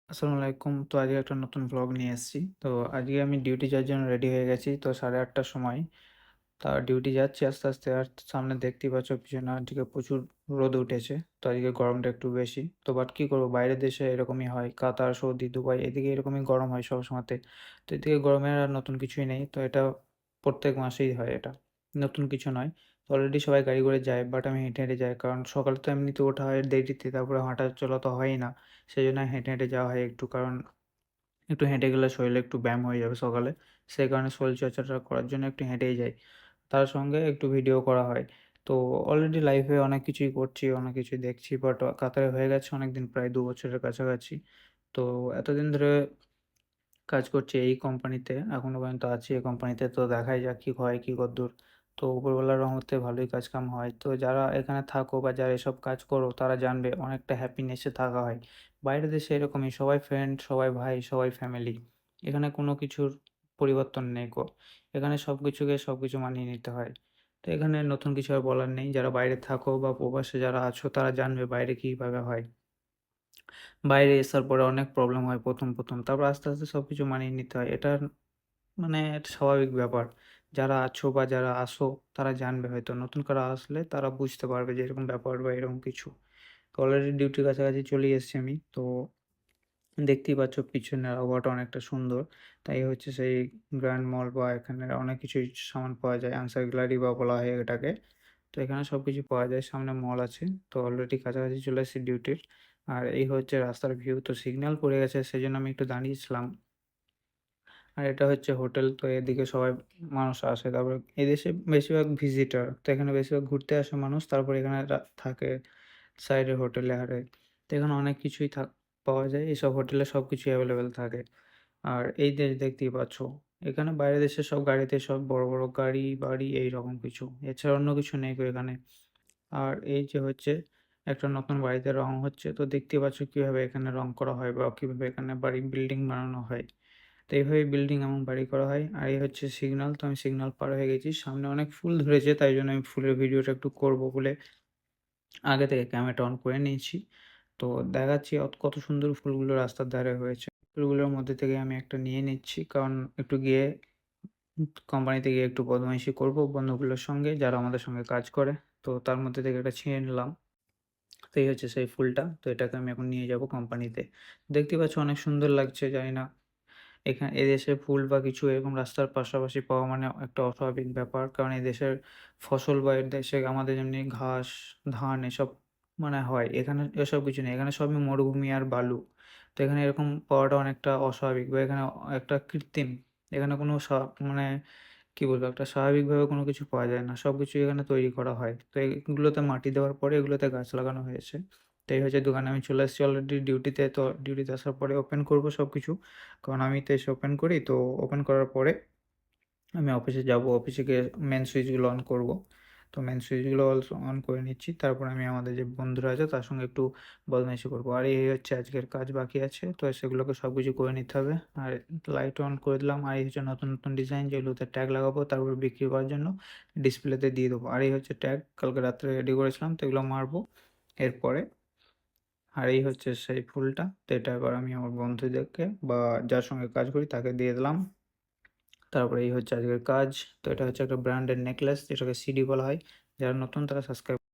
আসসালামু আলাইকুম। তো আজকে একটা নতুন ভ্লগ নিয়ে এসেছি। তো আজকে আমি ডিউটি যাওয়ার জন্য রেডি হয়ে গেছি। তো 8:30 টার সময়। তা ডিউটি যাচ্ছি আস্তে, আস্তে। আর সামনে দেখতেই পাচ্ছ পিছনে আজকে প্রচুর রোদ উঠেছে। তো আজকে গরমটা একটু বেশি। তো বাট কি করব, বাইরের দেশে এরকমই হয়। কাতার, সৌদি, দুবাই এদিকে এরকমই গরম হয় সবসময়তে। তো এদিকে গরমের আর নতুন কিছুই নেই। তো এটা প্রত্যেক মাসেই হয় এটা। নতুন কিছু নয়। তো অলরেডি সবাই গাড়ি করে যায়, বাট আমি হেঁটে, হেঁটে যাই। কারণ সকালে তো এমনিতে ওঠা হয় দেরিতে, তারপরে হাঁটা চলা তো হয়ই না। সেজন্য হেঁটে, হেঁটে যাওয়া হয় একটু। কারণ একটু হেঁটে গেলে শরীরে একটু ব্যায়াম হয়ে যাবে সকালে। সেই কারণে শরীরচর্চাটা করার জন্য একটু হেঁটেই যাই। তার সঙ্গে একটু ভিডিও করা হয়। তো অলরেডি লাইফে অনেক কিছুই করছি, অনেক কিছুই দেখছি। বাট কাতারে হয়ে গেছে অনেকদিন, প্রায় ২ বছরের কাছাকাছি। তো এতদিন ধরে কাজ করছি এই কোম্পানিতে। এখনো পর্যন্ত আছি এই কোম্পানিতে। তো দেখাই যাক কি হয়, কি কদ্দূর। তো উপরওয়ালার রহমতে ভালোই কাজকাম হয়। তো যারা এখানে থাকো বা যারা এসব কাজ করো তারা জানবে অনেকটা হ্যাপিনেসে থাকা হয়। বাইরের দেশে এরকমই সবাই ফ্রেন্ড, সবাই ভাই, সবাই ফ্যামিলি। এখানে কোনো কিছুর পরিবর্তন নেই কো। এখানে সবকিছুকে সবকিছু মানিয়ে নিতে হয়। তো এখানে নতুন কিছু আর বলার নেই। যারা বাইরে থাকো বা প্রবাসে যারা আছো তারা জানবে বাইরে কিভাবে হয়। বাইরে আসার পরে অনেক প্রবলেম হয় ১ম। তারপর আস্তে, আস্তে সবকিছু মানিয়ে নিতে হয়। এটা মানে একটা স্বাভাবিক ব্যাপার। যারা আছো বা যারা আসো তারা জানবে হয়তো। নতুন করে আসলে তারা বুঝতে পারবে যে এরকম ব্যাপার বা এরকম কিছু। তো অলরেডি ডিউটির কাছাকাছি চলেই এসেছি আমি। তো দেখতেই পাচ্ছ পিছনের আবহাওয়াটা অনেকটা সুন্দর। তাই হচ্ছে সেই গ্র্যান্ড মল বা এখানে অনেক কিছুই সামান পাওয়া যায়। আনসার গ্যালারি বা বলা হয় এটাকে। তো এখানে সবকিছু পাওয়া যায়। সামনে মল আছে। তো অলরেডি কাছাকাছি চলে এসেছি ডিউটির। আর এই হচ্ছে রাস্তার ভিউ। তো সিগন্যাল পড়ে গেছে সেজন্য আমি একটু দাঁড়িয়েছিলাম। আর এটা হচ্ছে হোটেল। তো এদিকে সবাই মানুষ আসে। তারপরে এদেশে বেশিরভাগ ভিজিটর। তো এখানে বেশিরভাগ ঘুরতে আসে মানুষ। তারপরে এখানে থাকে সাইডে হোটেলে আরে। তো এখানে অনেক কিছুই পাওয়া যায়। এসব হোটেলে সবকিছুই এভেইলেবল থাকে। আর এই দেশ দেখতেই পাচ্ছ। এখানে বাইরের দেশের সব গাড়িতে সব বড়, বড় গাড়ি, বাড়ি এইরকম কিছু। এছাড়া অন্য কিছু নেই কো এখানে। আর এই যে হচ্ছে একটা নতুন বাড়িতে রং হচ্ছে। তো দেখতেই পাচ্ছ কিভাবে এখানে রং করা হয় বা কিভাবে এখানে বিল্ডিং বানানো হয়। তো এইভাবে বিল্ডিং এবং বাড়ি করা হয়। আর এই হচ্ছে সিগন্যাল। তো আমি সিগন্যাল পার হয়ে গেছি। সামনে অনেক ফুল ধরেছে তাই জন্য আমি ফুলের ভিডিওটা একটু করব বলে আগে থেকে ক্যামেরাটা অন করে নিয়েছি। তো দেখাচ্ছি কত সুন্দর ফুলগুলো রাস্তার ধারে হয়েছে। ফুলগুলোর মধ্যে থেকে আমি একটা নিয়ে নিচ্ছি। কারণ একটু গিয়ে কোম্পানিতে গিয়ে একটু বদমাইশি করব বন্ধুগুলোর সঙ্গে যারা আমাদের সঙ্গে কাজ করে। তো তার মধ্যে থেকে একটা ছিঁড়ে নিলাম। তো এই হচ্ছে সেই ফুলটা। তো এটাকে আমি এখন নিয়ে যাব কোম্পানিতে। দেখতেই পাচ্ছ অনেক সুন্দর লাগছে, জানি না এদেশে ফুল বা কিছু এরকম রাস্তার পাশাপাশি পাওয়া মানে একটা অস্বাভাবিক ব্যাপার। কারণ এদেশের ফসল বা এদেশে আমাদের যেমনি ঘাস, ধান এসব মানে হয়। এখানে এসব কিছু নেই। এখানে সবই মরুভূমি আর বালু। তো এখানে এরকম পাওয়াটা অনেকটা অস্বাভাবিক বা এখানে একটা কৃত্রিম। এখানে কোনো মানে কি বলবো? একটা স্বাভাবিকভাবে কোনো কিছু পাওয়া যায় না। সবকিছুই এখানে তৈরি করা হয়। তো এগুলোতে মাটি দেওয়ার পরে এগুলোতে গাছ লাগানো হয়েছে। তো এই হচ্ছে দোকানে আমি চলে এসেছি অলরেডি ডিউটিতে। তো ডিউটিতে আসার পরে ওপেন করব সবকিছু। কারণ আমি তো এসে ওপেন করি। তো ওপেন করার পরে আমি অফিসে যাব। অফিসে গিয়ে মেইন সুইচগুলো অন করব। তো মেইন সুইচগুলো অন করে নিচ্ছি। তারপর আমি আমাদের যে বন্ধুরা আছে তার সঙ্গে একটু বদমাইশি করব। আর এই হচ্ছে আজকের কাজ বাকি আছে। তো সেগুলোকে সবকিছু করে নিতে হবে। আর লাইট অন করে দিলাম। আর এই হচ্ছে নতুন, নতুন ডিজাইন যেগুলোতে ট্যাগ লাগাবো তারপর বিক্রি করার জন্য ডিসপ্লেতে দিয়ে দেবো। আর এই হচ্ছে ট্যাগ কালকে রাত্রে রেডি করেছিলাম। তো এগুলো মারবো এরপরে। আর এই হচ্ছে সেই ফুলটা। তো এটা এবার আমি আমার বন্ধুদেরকে বা যার সঙ্গে কাজ করি তাকে দিয়ে দিলাম। তারপরে এই হচ্ছে আজকের কাজ। তো এটা হচ্ছে একটা ব্র্যান্ডের নেকলেস যেটাকে সিডি বলা হয়। যারা নতুন তারা সাবস্ক্রাইব